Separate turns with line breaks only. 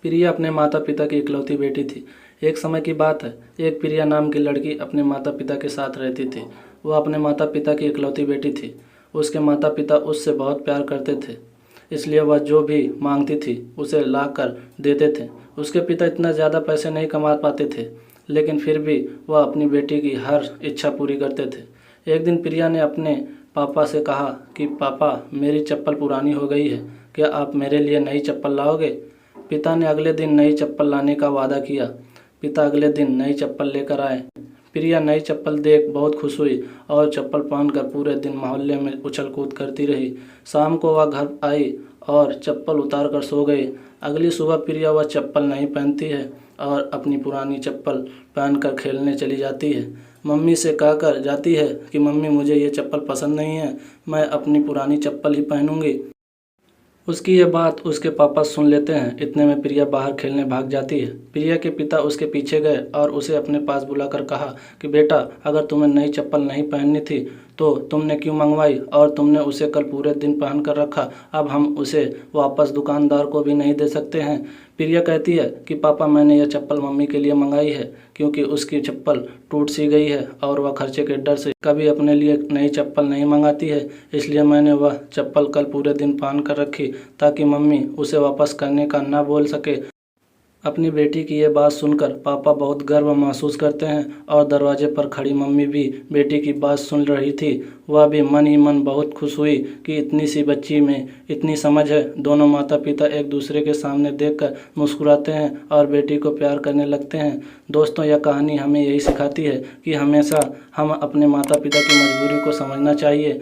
प्रिया अपने माता पिता की इकलौती बेटी थी। एक समय की बात है, एक प्रिया नाम की लड़की अपने माता पिता के साथ रहती थी। वह अपने माता पिता की इकलौती बेटी थी। उसके माता पिता उससे बहुत प्यार करते थे, इसलिए वह जो भी मांगती थी उसे ला कर देते थे। उसके पिता इतना ज़्यादा पैसे नहीं कमा पाते थे, लेकिन फिर भी वह अपनी बेटी की हर इच्छा पूरी करते थे। एक दिन प्रिया ने अपने पापा से कहा कि पापा, मेरी चप्पल पुरानी हो गई है, क्या आप मेरे लिए नई चप्पल लाओगे? पिता ने अगले दिन नई चप्पल लाने का वादा किया। पिता अगले दिन नई चप्पल लेकर आए। प्रिया नई चप्पल देख बहुत खुश हुई और चप्पल पहनकर पूरे दिन मोहल्ले में उछल कूद करती रही। शाम को वह घर आई और चप्पल उतार कर सो गई। अगली सुबह प्रिया वह चप्पल नहीं पहनती है और अपनी पुरानी चप्पल पहनकर खेलने चली जाती है। मम्मी से कहकर जाती है कि मम्मी, मुझे ये चप्पल पसंद नहीं है, मैं अपनी पुरानी चप्पल ही पहनूंगी। उसकी ये बात उसके पापा सुन लेते हैं। इतने में प्रिया बाहर खेलने भाग जाती है। प्रिया के पिता उसके पीछे गए और उसे अपने पास बुलाकर कहा कि बेटा, अगर तुम्हें नई चप्पल नहीं पहननी थी तो तुमने क्यों मंगवाई, और तुमने उसे कल पूरे दिन पहन कर रखा। अब हम उसे वापस दुकानदार को भी नहीं दे सकते हैं। प्रिया कहती है कि पापा, मैंने यह चप्पल मम्मी के लिए मंगाई है क्योंकि उसकी चप्पल टूट सी गई है और वह खर्चे के डर से कभी अपने लिए नई चप्पल नहीं मंगाती है, इसलिए मैंने वह चप्पल कल पूरे दिन पहन कर रखी ताकि मम्मी उसे वापस करने का ना बोल सके। अपनी बेटी की ये बात सुनकर पापा बहुत गर्व महसूस करते हैं और दरवाजे पर खड़ी मम्मी भी बेटी की बात सुन रही थी। वह भी मन ही मन बहुत खुश हुई कि इतनी सी बच्ची में इतनी समझ है। दोनों माता पिता एक दूसरे के सामने देखकर मुस्कुराते हैं और बेटी को प्यार करने लगते हैं। दोस्तों, यह कहानी हमें यही सिखाती है कि हमेशा हम अपने माता पिता की मजबूरी को समझना चाहिए।